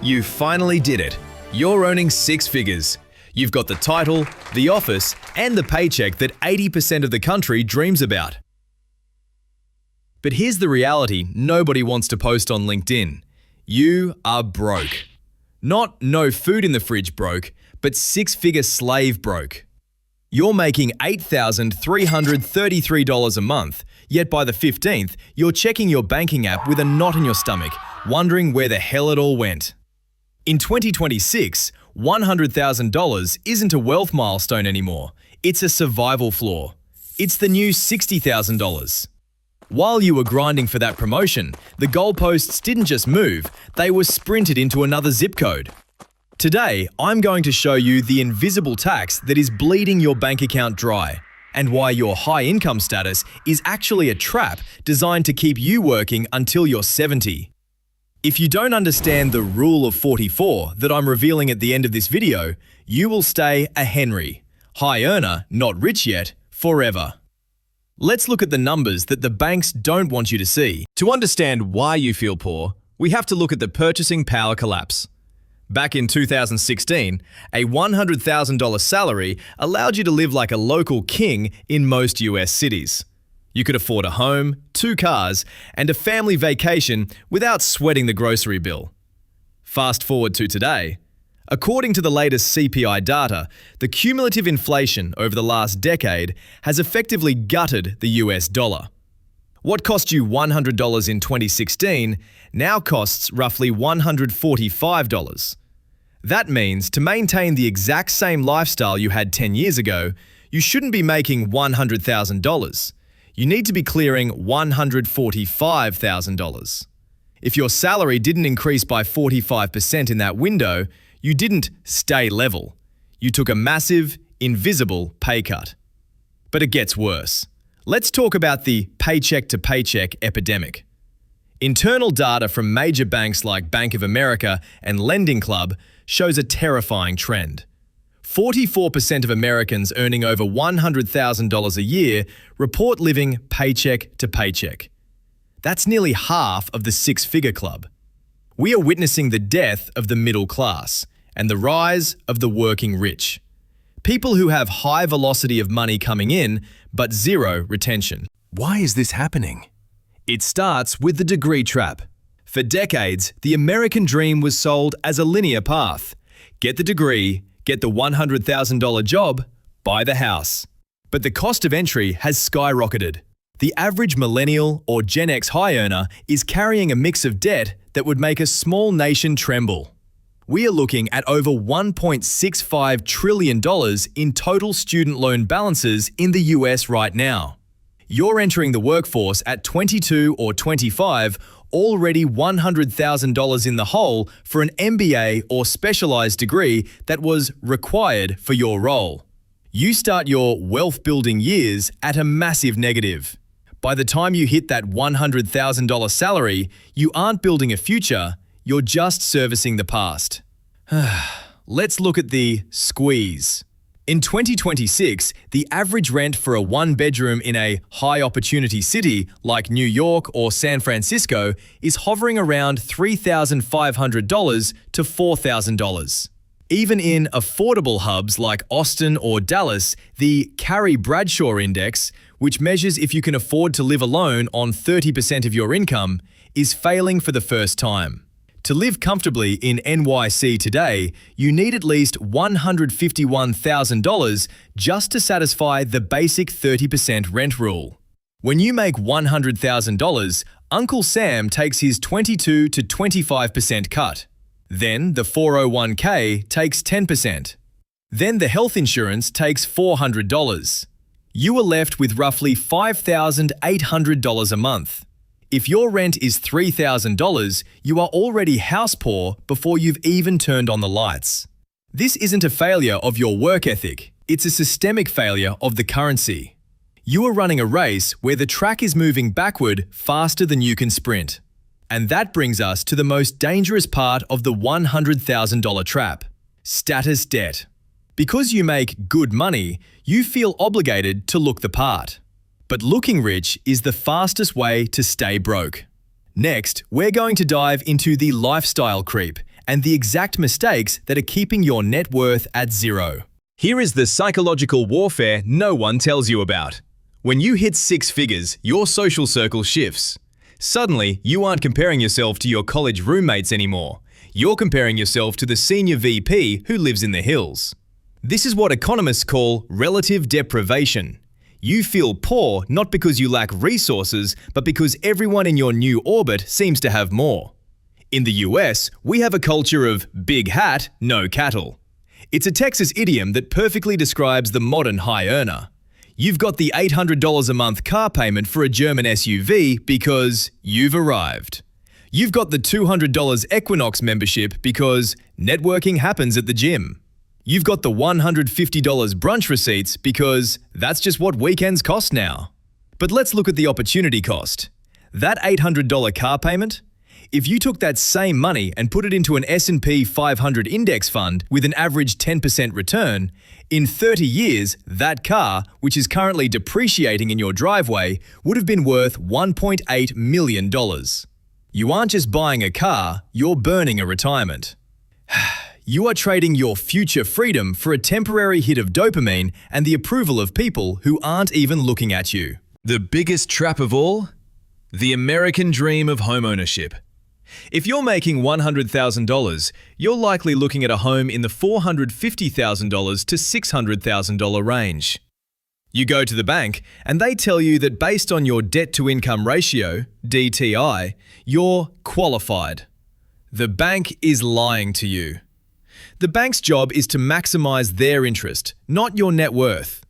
You finally did it. You're earning six figures. You've got the title, the office, and the paycheck that 80% of the country dreams about. But here's the reality nobody wants to post on LinkedIn. You are broke. Not no food in the fridge broke, but six-figure slave broke. You're making $8,333 a month, yet by the 15th, you're checking your banking app with a knot in your stomach, wondering where the hell it all went. In 2026, $100,000 isn't a wealth milestone anymore. It's a survival flaw. It's the new $60,000. While you were grinding for that promotion, the goalposts didn't just move, they were sprinted into another zip code. Today, I'm going to show you the invisible tax that is bleeding your bank account dry, and why your high income status is actually a trap designed to keep you working until you're 70. If you don't understand the rule of 44 that I'm revealing at the end of this video, you will stay a Henry, high earner, not rich yet, forever. Let's look at the numbers that the banks don't want you to see. To understand why you feel poor, we have to look at the purchasing power collapse. Back in 2016, a $100,000 salary allowed you to live like a local king in most US cities. You could afford a home, 2 cars, and a family vacation without sweating the grocery bill. Fast forward to today. According to the latest CPI data, the cumulative inflation over the last decade has effectively gutted the US dollar. What cost you $100 in 2016 now costs roughly $145. That means to maintain the exact same lifestyle you had 10 years ago, you shouldn't be making $100,000. You need to be clearing $145,000. If your salary didn't increase by 45% in that window, you didn't stay level. You took a massive, invisible pay cut. But it gets worse. Let's talk about the paycheck-to-paycheck epidemic. Internal data from major banks like Bank of America and Lending Club shows a terrifying trend. 44% of Americans earning over $100,000 a year report living paycheck to paycheck. That's nearly half of the six-figure club. We are witnessing the death of the middle class and the rise of the working rich. People who have high velocity of money coming in, but zero retention. Why is this happening? It starts with the degree trap. For decades, the American dream was sold as a linear path. Get the degree, get the $100,000 job, buy the house. But the cost of entry has skyrocketed. The average millennial or Gen X high earner is carrying a mix of debt that would make a small nation tremble. We are looking at over $1.65 trillion in total student loan balances in the US right now. You're entering the workforce at 22 or 25, already $100,000 in the hole for an MBA or specialized degree that was required for your role. You start your wealth-building years at a massive negative. By the time you hit that $100,000 salary, you aren't building a future, you're just servicing the past. Let's look at the squeeze. In 2026, the average rent for a one-bedroom in a high-opportunity city like New York or San Francisco is hovering around $3,500 to $4,000. Even in affordable hubs like Austin or Dallas, the Carrie Bradshaw Index, which measures if you can afford to live alone on 30% of your income, is failing for the first time. To live comfortably in NYC today, you need at least $151,000 just to satisfy the basic 30% rent rule. When you make $100,000, Uncle Sam takes his 22 to 25% cut. Then the 401k takes 10%. Then the health insurance takes $400. You are left with roughly $5,800 a month. If your rent is $3,000, you are already house poor before you've even turned on the lights. This isn't a failure of your work ethic, it's a systemic failure of the currency. You are running a race where the track is moving backward faster than you can sprint. And that brings us to the most dangerous part of the $100,000 trap: status debt. Because you make good money, you feel obligated to look the part. But looking rich is the fastest way to stay broke. Next, we're going to dive into the lifestyle creep and the exact mistakes that are keeping your net worth at zero. Here is the psychological warfare no one tells you about. When you hit six figures, your social circle shifts. Suddenly, you aren't comparing yourself to your college roommates anymore. You're comparing yourself to the senior VP who lives in the hills. This is what economists call relative deprivation. You feel poor not because you lack resources, but because everyone in your new orbit seems to have more. In the US, we have a culture of big hat, no cattle. It's a Texas idiom that perfectly describes the modern high earner. You've got the $800 a month car payment for a German SUV because you've arrived. You've got the $200 Equinox membership because networking happens at the gym. You've got the $150 brunch receipts because that's just what weekends cost now. But let's look at the opportunity cost. That $800 car payment? If you took that same money and put it into an S&P 500 index fund with an average 10% return, in 30 years, that car, which is currently depreciating in your driveway, would have been worth $1.8 million. You aren't just buying a car, you're burning a retirement. You are trading your future freedom for a temporary hit of dopamine and the approval of people who aren't even looking at you. The biggest trap of all? The American dream of homeownership. If you're making $100,000, you're likely looking at a home in the $450,000 to $600,000 range. You go to the bank and they tell you that based on your debt-to-income ratio, DTI, you're qualified. The bank is lying to you. The bank's job is to maximize their interest, not your net worth.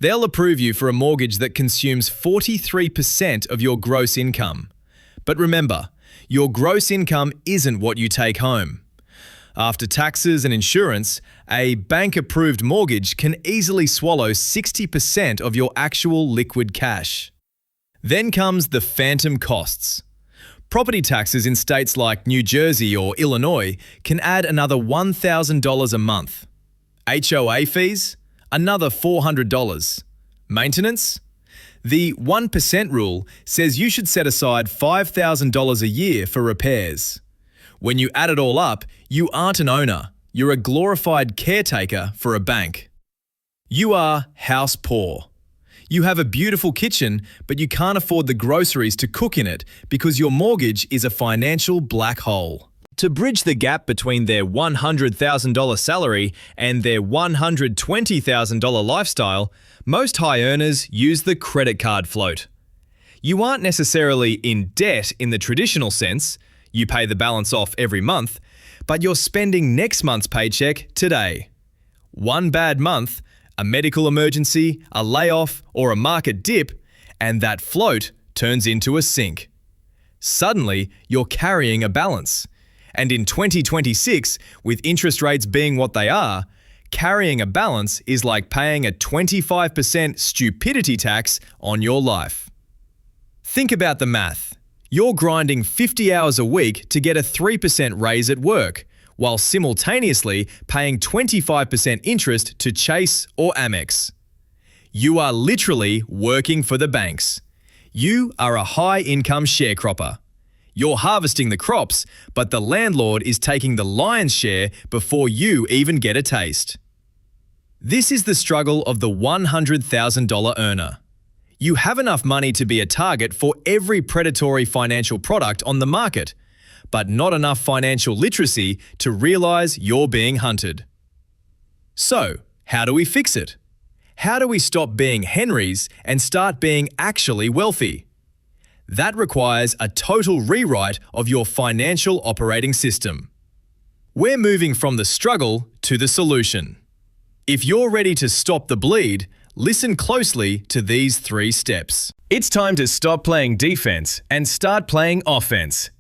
They'll approve you for a mortgage that consumes 43% of your gross income. But remember, your gross income isn't what you take home. After taxes and insurance, a bank-approved mortgage can easily swallow 60% of your actual liquid cash. Then comes the phantom costs. Property taxes in states like New Jersey or Illinois can add another $1,000 a month. HOA fees? Another $400. Maintenance? The 1% rule says you should set aside $5,000 a year for repairs. When you add it all up, you aren't an owner. You're a glorified caretaker for a bank. You are house poor. You have a beautiful kitchen, but you can't afford the groceries to cook in it because your mortgage is a financial black hole. To bridge the gap between their $100,000 salary and their $120,000 lifestyle, most high earners use the credit card float. You aren't necessarily in debt in the traditional sense, you pay the balance off every month, but you're spending next month's paycheck today. One bad month, a medical emergency, a layoff, or a market dip, and that float turns into a sink. Suddenly, you're carrying a balance. And in 2026, with interest rates being what they are, carrying a balance is like paying a 25% stupidity tax on your life. Think about the math. You're grinding 50 hours a week to get a 3% raise at work, while simultaneously paying 25% interest to Chase or Amex. You are literally working for the banks. You are a high-income sharecropper. You're harvesting the crops, but the landlord is taking the lion's share before you even get a taste. This is the struggle of the $100,000 earner. You have enough money to be a target for every predatory financial product on the market, but not enough financial literacy to realize you're being hunted. So, how do we fix it? How do we stop being Henrys and start being actually wealthy? That requires a total rewrite of your financial operating system. We're moving from the struggle to the solution. If you're ready to stop the bleed, listen closely to these 3 steps. It's time to stop playing defense and start playing offense.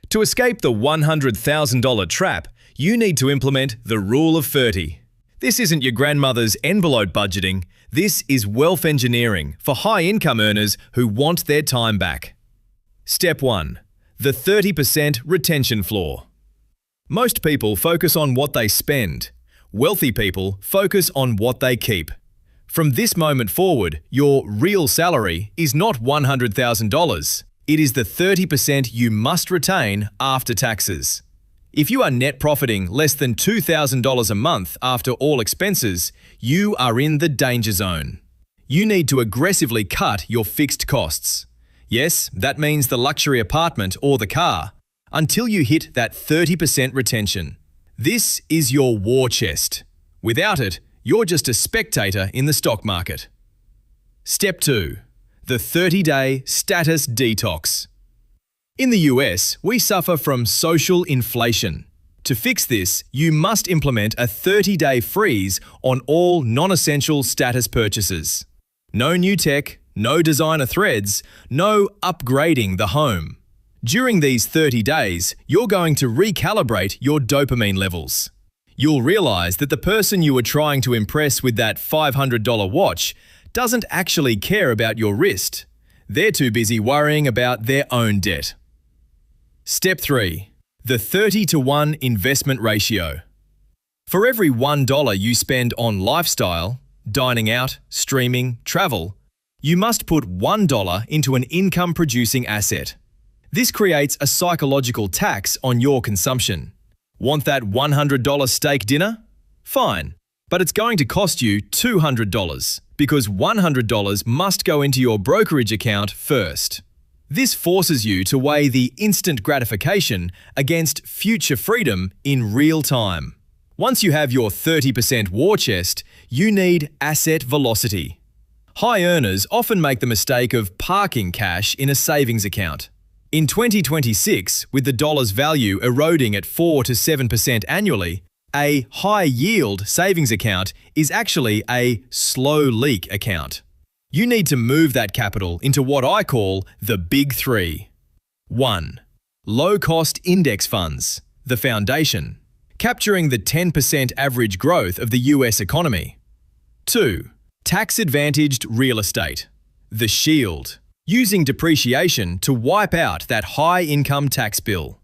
To escape the $100,000 trap, you need to implement the Rule of 30. This isn't your grandmother's envelope budgeting. This is wealth engineering for high-income earners who want their time back. Step 1. The 30% retention floor. Most people focus on what they spend. Wealthy people focus on what they keep. From this moment forward, your real salary is not $100,000. It is the 30% you must retain after taxes. If you are net profiting less than $2,000 a month after all expenses, you are in the danger zone. You need to aggressively cut your fixed costs. Yes, that means the luxury apartment or the car, until you hit that 30% retention. This is your war chest. Without it, you're just a spectator in the stock market. Step 2. The 30-day status detox. In the US, we suffer from social inflation. To fix this, you must implement a 30-day freeze on all non-essential status purchases. No new tech, no designer threads, no upgrading the home. During these 30 days, you're going to recalibrate your dopamine levels. You'll realize that the person you were trying to impress with that $500 watch doesn't actually care about your wrist. They're too busy worrying about their own debt. Step 3. The 30-to-1 investment ratio. For every $1 you spend on lifestyle, dining out, streaming, travel, you must put $1 into an income-producing asset. This creates a psychological tax on your consumption. Want that $100 steak dinner? Fine, but it's going to cost you $200 because $100 must go into your brokerage account first. This forces you to weigh the instant gratification against future freedom in real time. Once you have your 30% war chest, you need asset velocity. High earners often make the mistake of parking cash in a savings account. In 2026, with the dollar's value eroding at 4 to 7% annually, a high-yield savings account is actually a slow-leak account. You need to move that capital into what I call the Big Three. 1. Low-cost index funds, the foundation, capturing the 10% average growth of the US economy. 2. Tax-advantaged real estate, the shield, using depreciation to wipe out that high-income tax bill.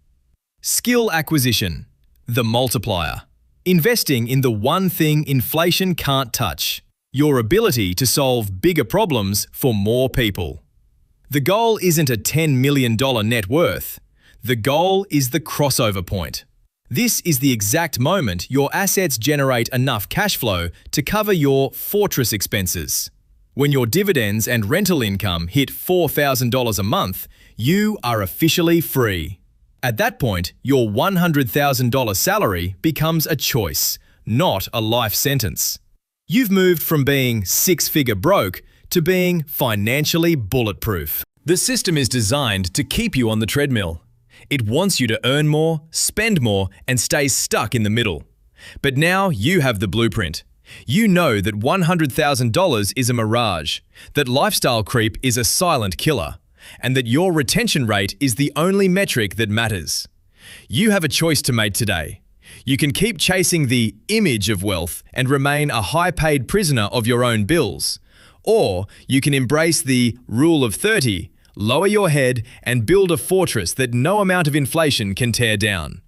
Skill acquisition, the multiplier, investing in the one thing inflation can't touch, your ability to solve bigger problems for more people. The goal isn't a $10 million net worth. The goal is the crossover point. This is the exact moment your assets generate enough cash flow to cover your fortress expenses. When your dividends and rental income hit $4,000 a month, you are officially free. At that point, your $100,000 salary becomes a choice, not a life sentence. You've moved from being six-figure broke to being financially bulletproof. The system is designed to keep you on the treadmill. It wants you to earn more, spend more, and stay stuck in the middle. But now you have the blueprint. You know that $100,000 is a mirage, that lifestyle creep is a silent killer, and that your retention rate is the only metric that matters. You have a choice to make today. You can keep chasing the image of wealth and remain a high-paid prisoner of your own bills, or you can embrace the rule of 30, lower your head, and build a fortress that no amount of inflation can tear down.